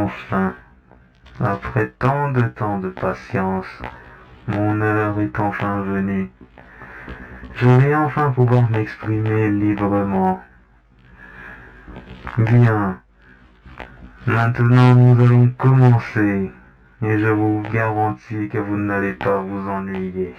Enfin, après tant de temps de patience, mon heure est enfin venue. Je vais enfin pouvoir m'exprimer librement. Bien, maintenant nous allons commencer, et je vous garantis que vous n'allez pas vous ennuyer.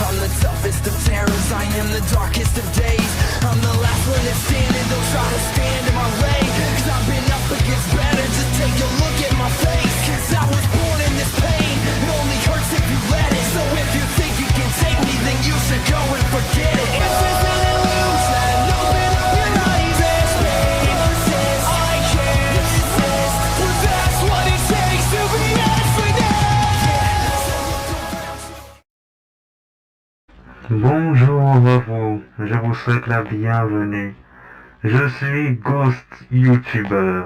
I'm the toughest of terrors, I am the darkest of days. I'm the last one that's standing, don't try to stand in my way. Cause I've been up against better, just take a look at my face. Cause I was born in this pain, it only hurts if you let it. So if you think you can take me, then you should go and forget it. If there's an illusion, open up your eyes. There's pain, persist, I can't resist. But that's what it takes to be infinite. Bonjour à vous, je vous souhaite la bienvenue. Je suis Ghost YouTuber.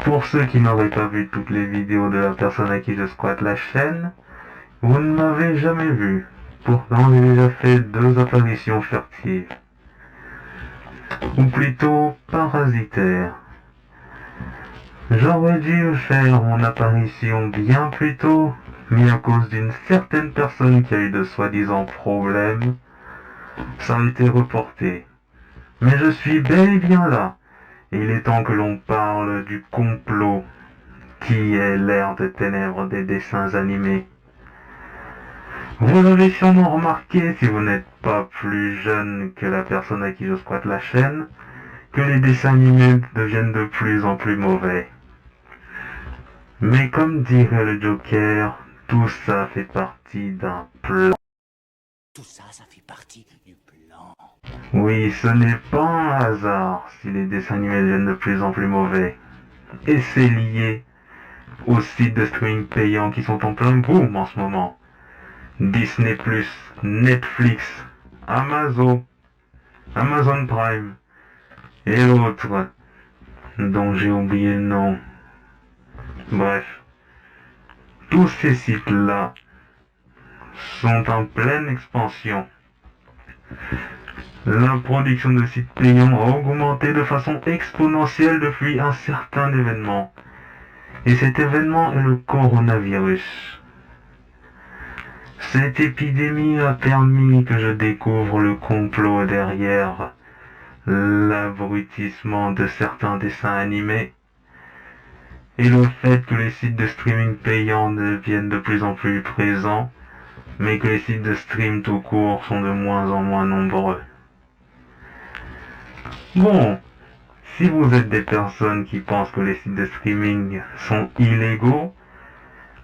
Pour ceux qui n'auraient pas vu toutes les vidéos de la personne à qui je squatte la chaîne, vous ne m'avez jamais vu. Pourtant j'ai déjà fait 2 apparitions furtives. Ou plutôt parasitaires. J'aurais dû faire mon apparition bien plus tôt, mais à cause d'une certaine personne qui a eu de soi-disant problèmes, ça a été reporté. Mais je suis bel et bien là, et il est temps que l'on parle du complot, qui est l'ère de ténèbres des dessins animés. Vous avez sûrement remarqué, si vous n'êtes pas plus jeune que la personne à qui je squatte la chaîne, que les dessins animés deviennent de plus en plus mauvais. Mais comme dirait le Joker, tout ça fait partie d'un plan. Tout ça, ça fait partie du plan. Oui, ce n'est pas un hasard si les dessins animés deviennent de plus en plus mauvais. Et c'est lié aux sites de streaming payants qui sont en plein boom en ce moment. Disney+, Netflix, Amazon Prime et l'autre dont j'ai oublié le nom. Bref, tous ces sites-là sont en pleine expansion. La production de sites payants a augmenté de façon exponentielle depuis un certain événement. Et cet événement est le coronavirus. Cette épidémie a permis que je découvre le complot derrière l'abrutissement de certains dessins animés et le fait que les sites de streaming payants deviennent de plus en plus présents, mais que les sites de stream tout court sont de moins en moins nombreux. Bon, si vous êtes des personnes qui pensent que les sites de streaming sont illégaux,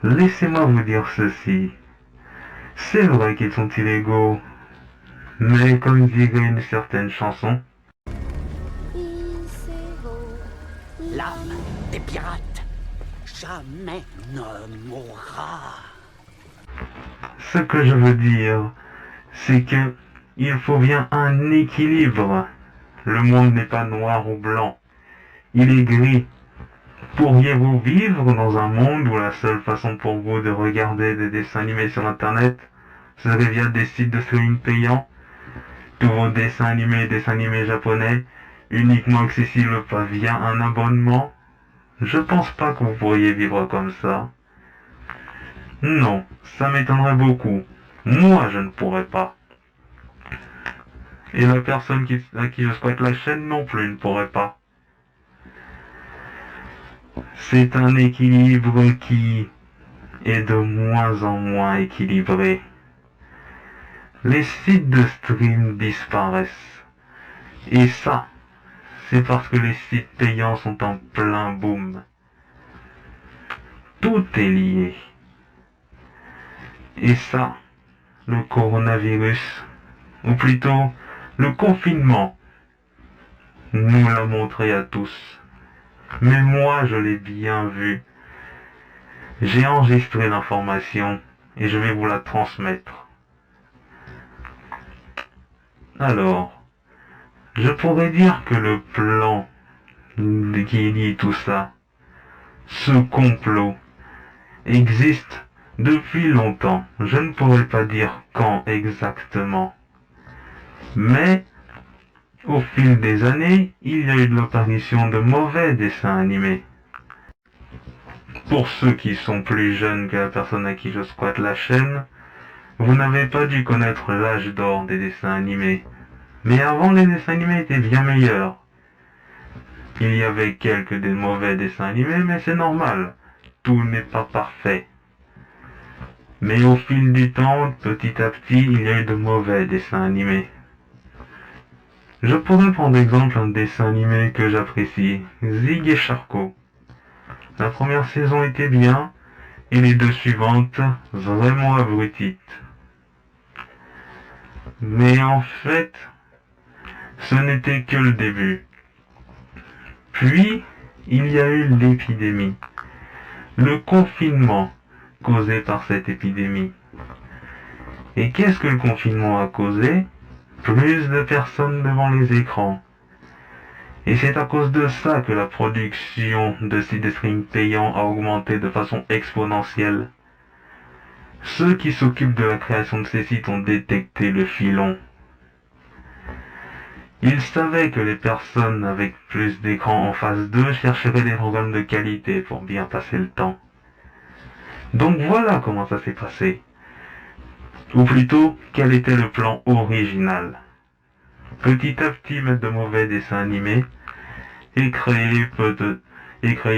laissez-moi vous dire ceci. C'est vrai qu'ils sont illégaux, mais comme dirait une certaine chanson, L'âme des pirates jamais ne mourra. Ce que je veux dire, c'est que il faut bien un équilibre. Le monde n'est pas noir ou blanc, il est gris. Pourriez-vous vivre dans un monde où la seule façon pour vous de regarder des dessins animés sur internet serait via des sites de streaming payants? Tous vos dessins animés japonais, uniquement accessibles via un abonnement? Je pense pas que vous pourriez vivre comme ça. Non, ça m'étonnerait beaucoup. Moi, je ne pourrais pas. Et la personne à qui je squatte la chaîne non plus ne pourrait pas. C'est un équilibre qui est de moins en moins équilibré. Les sites de stream disparaissent. Et ça, c'est parce que les sites payants sont en plein boom. Tout est lié. Et ça, le coronavirus, ou plutôt le confinement, nous l'a montré à tous. Mais moi, je l'ai bien vu. J'ai enregistré l'information et je vais vous la transmettre. Alors, je pourrais dire que le plan qui lie tout ça, ce complot, existe depuis longtemps. Je ne pourrais pas dire quand exactement. Mais Au fil des années, il y a eu de l'apparition de mauvais dessins animés. Pour ceux qui sont plus jeunes que la personne à qui je squatte la chaîne, vous n'avez pas dû connaître l'âge d'or des dessins animés. Mais avant, les dessins animés étaient bien meilleurs. Il y avait quelques des mauvais dessins animés, mais c'est normal. Tout n'est pas parfait. Mais au fil du temps, petit à petit, il y a eu de mauvais dessins animés. Je pourrais prendre exemple un dessin animé que j'apprécie, Zig et Charcot. La première saison était bien, et les deux suivantes, vraiment abrutites. Mais en fait, ce n'était que le début. Puis, il y a eu l'épidémie. Le confinement causé par cette épidémie. Et qu'est-ce que le confinement a causé? Plus de personnes devant les écrans. Et c'est à cause de ça que la production de sites de streaming payants a augmenté de façon exponentielle. Ceux qui s'occupent de la création de ces sites ont détecté le filon. Ils savaient que les personnes avec plus d'écran en face d'eux chercheraient des programmes de qualité pour bien passer le temps. Donc voilà comment ça s'est passé. Ou plutôt, quel était le plan original. Petit à petit, mettre de mauvais dessins animés et créer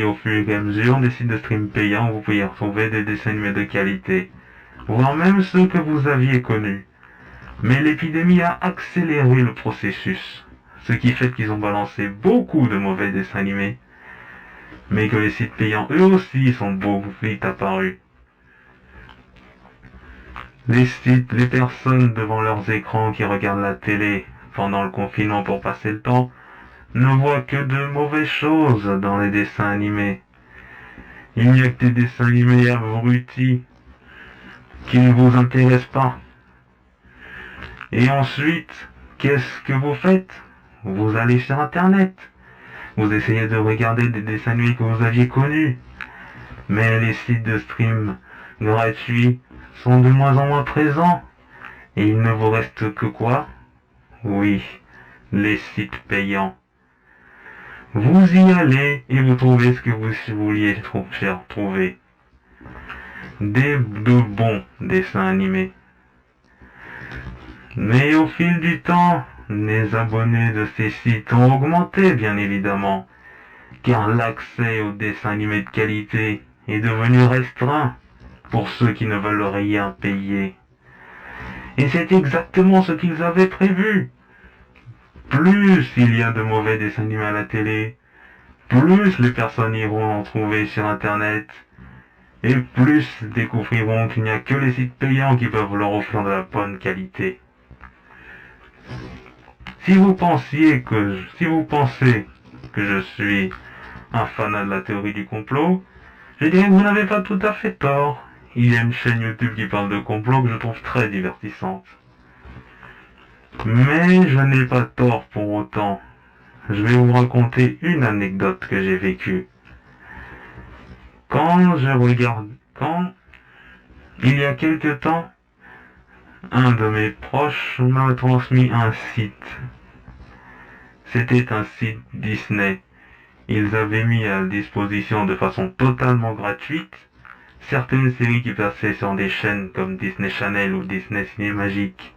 au fur et à mesure des sites de stream payants où vous pouvez retrouver des dessins animés de qualité, voire même ceux que vous aviez connus. Mais l'épidémie a accéléré le processus, ce qui fait qu'ils ont balancé beaucoup de mauvais dessins animés, mais que les sites payants eux aussi sont beaucoup vite apparus. Les personnes devant leurs écrans qui regardent la télé pendant le confinement pour passer le temps ne voient que de mauvaises choses dans les dessins animés. Il n'y a que des dessins animés abrutis qui ne vous intéressent pas. Et ensuite, qu'est-ce que vous faites? Vous allez sur Internet. Vous essayez de regarder des dessins animés que vous aviez connus. Mais les sites de stream gratuits sont de moins en moins présents. Et il ne vous reste que quoi? Oui, les sites payants. Vous y allez et vous trouvez ce que vous vouliez trouver. De bons dessins animés. Mais au fil du temps, les abonnés de ces sites ont augmenté, bien évidemment, car l'accès aux dessins animés de qualité est devenu restreint pour ceux qui ne veulent rien payer. Et c'est exactement ce qu'ils avaient prévu. Plus il y a de mauvais dessins animés à la télé, plus les personnes iront en trouver sur Internet, et plus découvriront qu'il n'y a que les sites payants qui peuvent leur offrir de la bonne qualité. Si vous pensez que je suis un fanat de la théorie du complot, je dirais que vous n'avez pas tout à fait tort. Il y a une chaîne YouTube qui parle de complot que je trouve très divertissante. Mais je n'ai pas tort pour autant. Je vais vous raconter une anecdote que j'ai vécue. Quand il y a quelque temps, un de mes proches m'a transmis un site. C'était un site Disney. Ils avaient mis à disposition de façon totalement gratuite certaines séries qui passaient sur des chaînes comme Disney Channel ou Disney Cinémagique.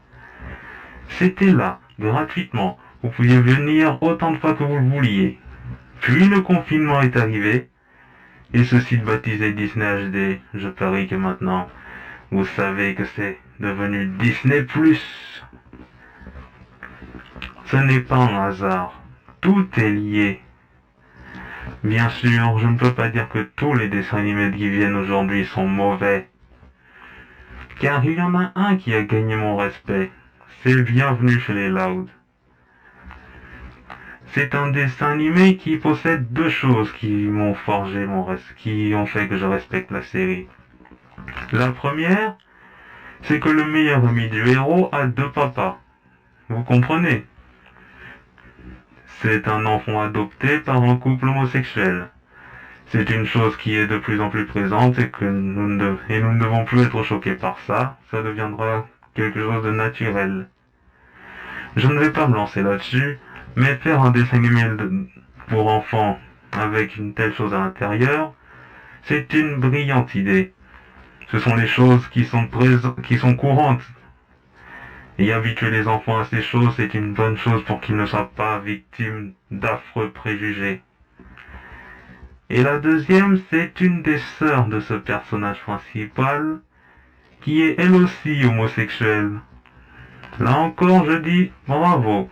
C'était là, gratuitement. Vous pouviez venir autant de fois que vous le vouliez. Puis le confinement est arrivé, et ce site baptisé Disney HD, je parie que maintenant, vous savez que c'est devenu Disney+. Ce n'est pas un hasard. Tout est lié. Bien sûr, je ne peux pas dire que tous les dessins animés qui viennent aujourd'hui sont mauvais. Car il y en a un qui a gagné mon respect. C'est Bienvenue chez les Loud. C'est un dessin animé qui possède deux choses qui m'ont forgé qui ont fait que je respecte la série. La première, c'est que le meilleur ami du héros a deux papas. Vous comprenez? C'est un enfant adopté par un couple homosexuel. C'est une chose qui est de plus en plus présente et nous ne devons plus être choqués par ça. Ça deviendra quelque chose de naturel. Je ne vais pas me lancer là-dessus. Mais faire un dessin animé pour enfants avec une telle chose à l'intérieur, c'est une brillante idée. Ce sont des choses qui sont courantes. Et habituer les enfants à ces choses, c'est une bonne chose pour qu'ils ne soient pas victimes d'affreux préjugés. Et la deuxième, c'est une des sœurs de ce personnage principal, qui est elle aussi homosexuelle. Là encore, je dis bravo.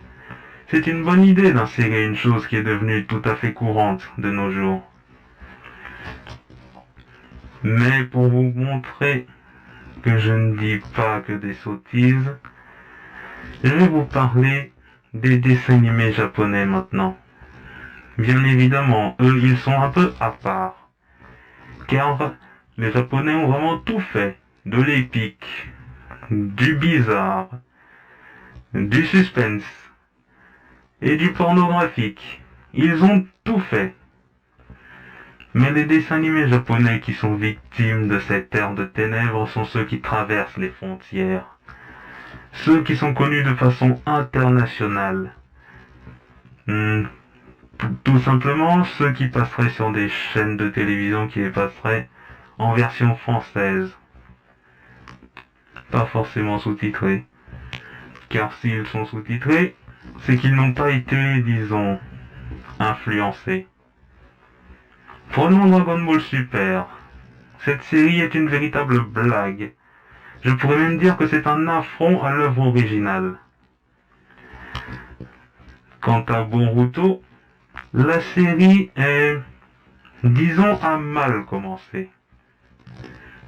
C'est une bonne idée d'insérer une chose qui est devenue tout à fait courante de nos jours. Mais pour vous montrer que je ne dis pas que des sottises, je vais vous parler des dessins animés japonais maintenant. Bien évidemment, eux, ils sont un peu à part. Car les Japonais ont vraiment tout fait. De l'épique, du bizarre, du suspense et du pornographique. Ils ont tout fait. Mais les dessins animés japonais qui sont victimes de cette ère de ténèbres sont ceux qui traversent les frontières. Ceux qui sont connus de façon internationale. Tout simplement ceux qui passeraient sur des chaînes de télévision qui les passeraient en version française. Pas forcément sous-titrés. Car s'ils sont sous-titrés, c'est qu'ils n'ont pas été, disons, influencés. Prenons Dragon Ball Super. Cette série est une véritable blague. Je pourrais même dire que c'est un affront à l'œuvre originale. Quant à Boruto, la série est, disons, a mal commencé.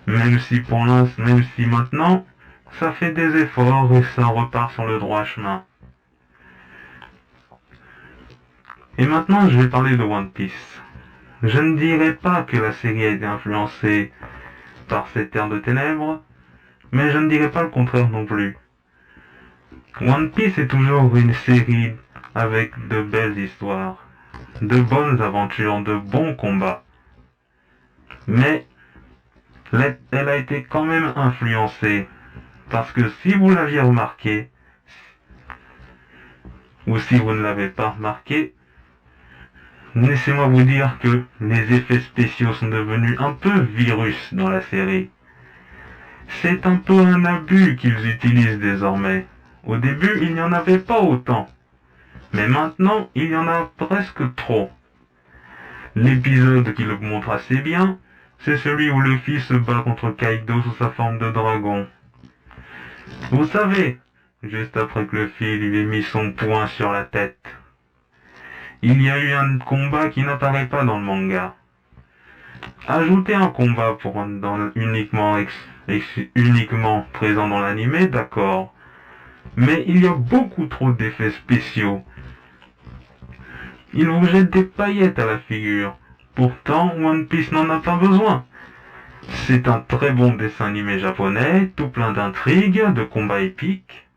Même si maintenant, ça fait des efforts et ça repart sur le droit chemin. Et maintenant, je vais parler de One Piece. Je ne dirais pas que la série a été influencée par cette ère de ténèbres, mais je ne dirais pas le contraire non plus. One Piece est toujours une série avec de belles histoires, de bonnes aventures, de bons combats. Mais elle a été quand même influencée, parce que si vous l'aviez remarqué, ou si vous ne l'avez pas remarqué, laissez-moi vous dire que les effets spéciaux sont devenus un peu virus dans la série. C'est un peu un abus qu'ils utilisent désormais. Au début, il n'y en avait pas autant. Mais maintenant, il y en a presque trop. L'épisode qui le montre assez bien, c'est celui où Luffy se bat contre Kaido sous sa forme de dragon. Vous savez, juste après que Luffy lui ait mis son poing sur la tête, il y a eu un combat qui n'apparaît pas dans le manga. Ajouter un combat uniquement présent dans l'anime, d'accord. Mais il y a beaucoup trop d'effets spéciaux. Ils vous jettent des paillettes à la figure. Pourtant, One Piece n'en a pas besoin. C'est un très bon dessin animé japonais, tout plein d'intrigues, de combats épiques.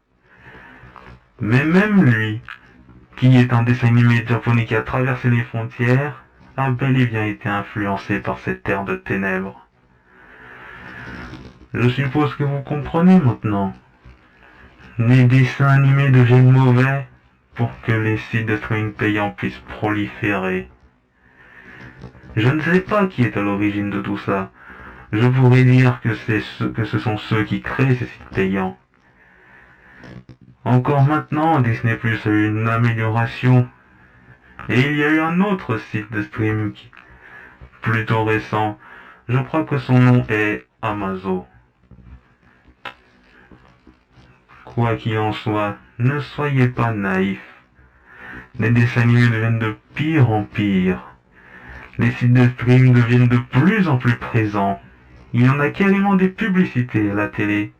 Mais même lui, qui est un dessin animé japonais qui a traversé les frontières, a bel et bien été influencé par cette ère de ténèbres. Je suppose que vous comprenez maintenant. Les dessins animés deviennent mauvais pour que les sites de streaming payants puissent proliférer. Je ne sais pas qui est à l'origine de tout ça. Je pourrais dire que ce sont ceux qui créent ces sites payants. Encore maintenant, Disney Plus a eu une amélioration. Et il y a eu un autre site de streaming plutôt récent. Je crois que son nom est Amazon. Quoi qu'il en soit, ne soyez pas naïfs. Les dessins animés deviennent de pire en pire. Les sites de streaming deviennent de plus en plus présents. Il y en a carrément des publicités à la télé.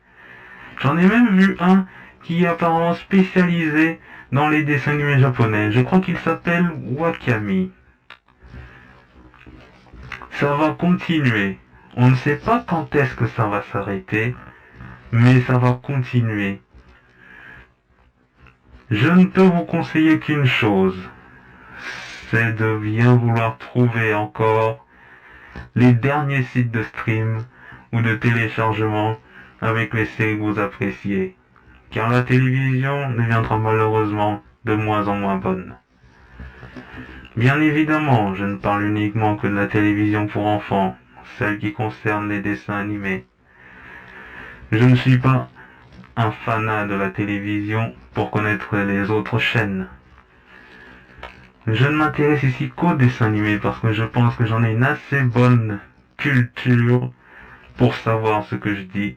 J'en ai même vu un qui est apparemment spécialisé dans les dessins animés japonais. Je crois qu'il s'appelle Wakami. Ça va continuer. On ne sait pas quand est-ce que ça va s'arrêter, mais ça va continuer. Je ne peux vous conseiller qu'une chose, c'est de bien vouloir trouver encore les derniers sites de stream ou de téléchargement avec les séries que vous appréciez. Car la télévision deviendra malheureusement de moins en moins bonnes. Bien évidemment, je ne parle uniquement que de la télévision pour enfants, celle qui concerne les dessins animés. Je ne suis pas un fanat de la télévision pour connaître les autres chaînes. Je ne m'intéresse ici qu'aux dessins animés parce que je pense que j'en ai une assez bonne culture pour savoir ce que je dis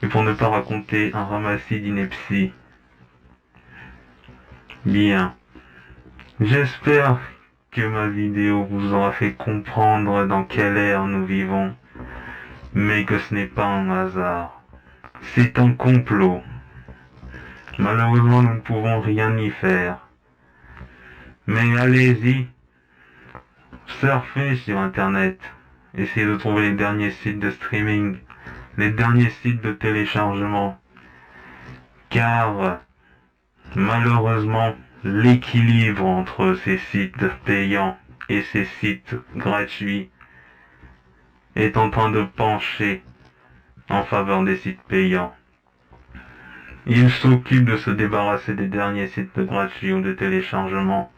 et pour ne pas raconter un ramassis d'inepties. Bien. J'espère que ma vidéo vous aura fait comprendre dans quelle ère nous vivons, mais que ce n'est pas un hasard. C'est un complot. Malheureusement, nous ne pouvons rien y faire. Mais allez-y, surfez sur Internet, essayez de trouver les derniers sites de streaming, les derniers sites de téléchargement, car malheureusement, l'équilibre entre ces sites payants et ces sites gratuits est en train de pencher en faveur des sites payants. Ils s'occupent de se débarrasser des derniers sites gratuits ou de téléchargement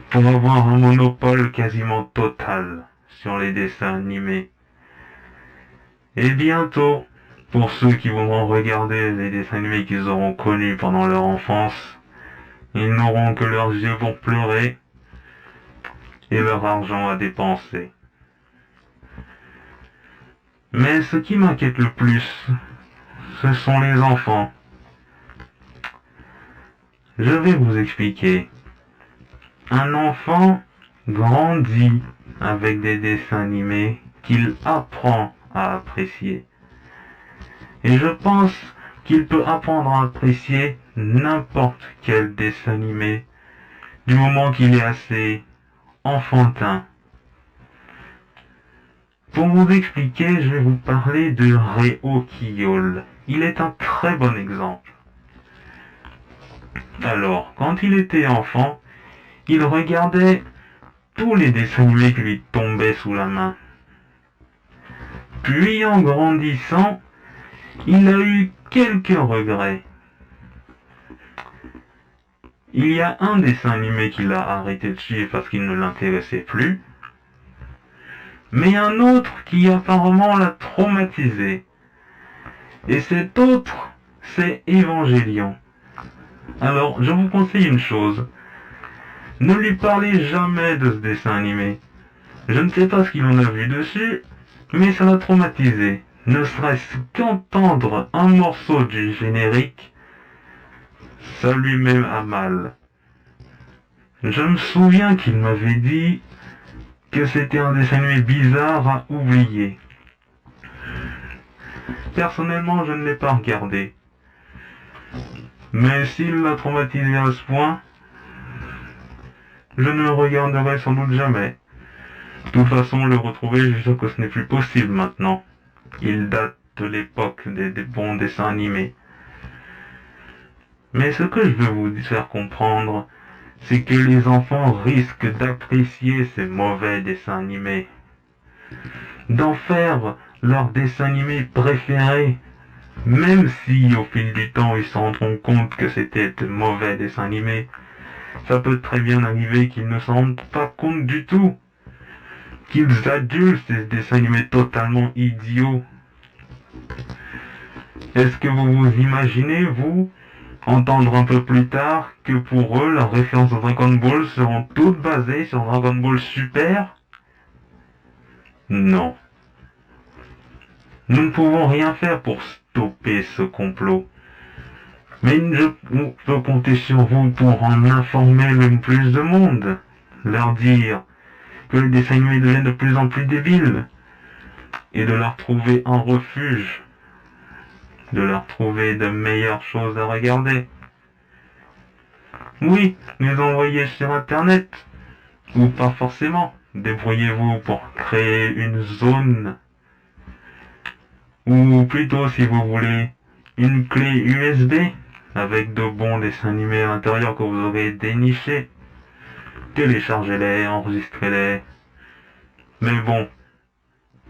pour avoir un monopole quasiment total sur les dessins animés. Et bientôt, pour ceux qui voudront regarder les dessins animés qu'ils auront connus pendant leur enfance, ils n'auront que leurs yeux pour pleurer et leur argent à dépenser. Mais ce qui m'inquiète le plus, ce sont les enfants. Je vais vous expliquer. Un enfant grandit avec des dessins animés qu'il apprend à apprécier. Et je pense qu'il peut apprendre à apprécier n'importe quel dessin animé du moment qu'il est assez enfantin. Pour vous expliquer, je vais vous parler de Réo Kiyol. Il est un très bon exemple. Alors, quand il était enfant, il regardait tous les dessins animés qui lui tombaient sous la main. Puis, en grandissant, il a eu quelques regrets. Il y a un dessin animé qu'il a arrêté de suivre parce qu'il ne l'intéressait plus, mais un autre qui apparemment l'a traumatisé. Et cet autre, c'est Évangélion. Alors, je vous conseille une chose. Ne lui parlez jamais de ce dessin animé. Je ne sais pas ce qu'il en a vu dessus, mais ça l'a traumatisé. Ne serait-ce qu'entendre un morceau du générique, ça lui met à mal. Je me souviens qu'il m'avait dit que c'était un dessin animé bizarre à oublier. Personnellement, je ne l'ai pas regardé. Mais s'il l'a traumatisé à ce point, je ne le regarderai sans doute jamais. De toute façon, le retrouver, je suis sûr que ce n'est plus possible maintenant. Il date de l'époque des bons dessins animés. Mais ce que je veux vous faire comprendre, c'est que les enfants risquent d'apprécier ces mauvais dessins animés, d'en faire leur dessin animé préféré, même si au fil du temps ils se rendront compte que c'était de mauvais dessins animés. Ça peut très bien arriver qu'ils ne s'en rendent pas compte du tout, qu'ils adulent ces dessins animés totalement idiots. Est-ce que vous vous imaginez, vous, entendre un peu plus tard que pour eux, leurs références à Dragon Ball seront toutes basées sur Dragon Ball Super? Non. Nous ne pouvons rien faire pour stopper ce complot. Mais je peux compter sur vous pour en informer le plus de monde. Leur dire que les dessins animés deviennent de plus en plus débiles. Et de leur trouver un refuge. De leur trouver de meilleures choses à regarder. Oui, les envoyer sur Internet. Ou pas forcément. Débrouillez-vous pour créer une zone. Ou plutôt, si vous voulez, une clé USB avec de bons dessins animés à l'intérieur que vous aurez dénichés. Téléchargez-les, enregistrez-les. Mais bon,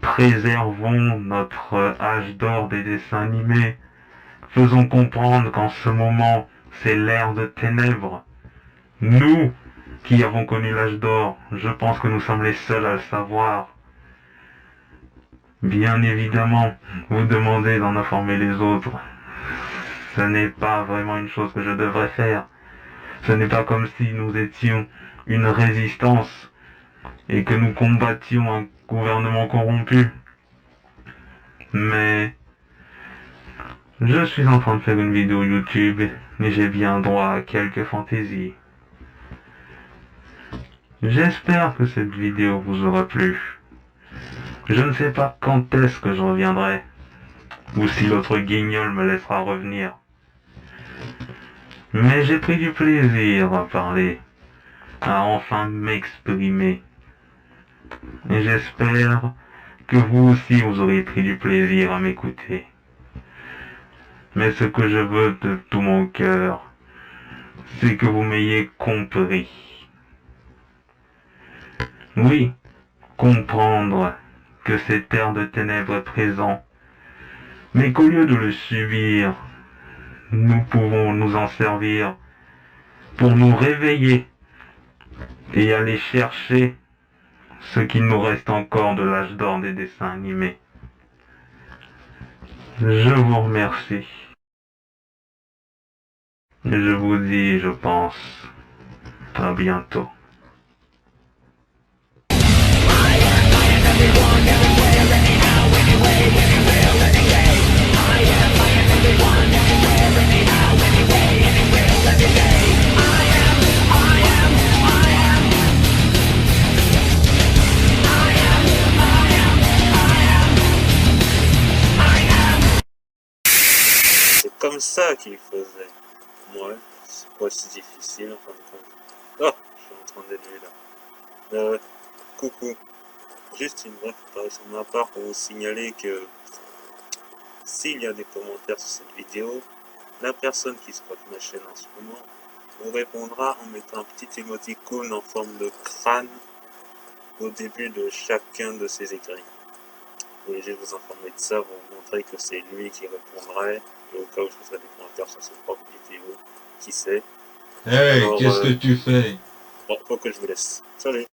préservons notre âge d'or des dessins animés. Faisons comprendre qu'en ce moment, c'est l'ère de ténèbres. Nous, qui avons connu l'âge d'or, je pense que nous sommes les seuls à le savoir. Bien évidemment, vous demandez d'en informer les autres. Ce n'est pas vraiment une chose que je devrais faire. Ce n'est pas comme si nous étions une résistance et que nous combattions un gouvernement corrompu. Mais je suis en train de faire une vidéo YouTube et j'ai bien droit à quelques fantaisies. J'espère que cette vidéo vous aura plu. Je ne sais pas quand est-ce que je reviendrai, ou si l'autre guignol me laissera revenir. Mais j'ai pris du plaisir à parler, à enfin m'exprimer. Et j'espère que vous aussi vous aurez pris du plaisir à m'écouter. Mais ce que je veux de tout mon cœur, c'est que vous m'ayez compris. Oui, comprendre que cet air de ténèbres est présent, mais qu'au lieu de le subir, nous pouvons nous en servir pour nous réveiller et aller chercher ce qu'il nous reste encore de l'âge d'or des dessins animés. Je vous remercie. Et je vous dis, je pense, à bientôt. C'est comme ça qu'il faisait. Ouais, c'est pas si difficile en fin de compte. Oh, je suis en train d'élever là. Coucou. Juste une brève préparation de ma part pour vous signaler que s'il y a des commentaires sur cette vidéo, la personne qui scrote ma chaîne en ce moment vous répondra en mettant un petit émoticône en forme de crâne au début de chacun de ses écrits. Et je vais vous informer de ça, vous montrer que c'est lui qui répondrait, et au cas où je ferai des commentaires sur ses propres vidéos, qui sait. Hey, Alors, qu'est-ce que tu fais? Bon, faut que je vous laisse. Salut!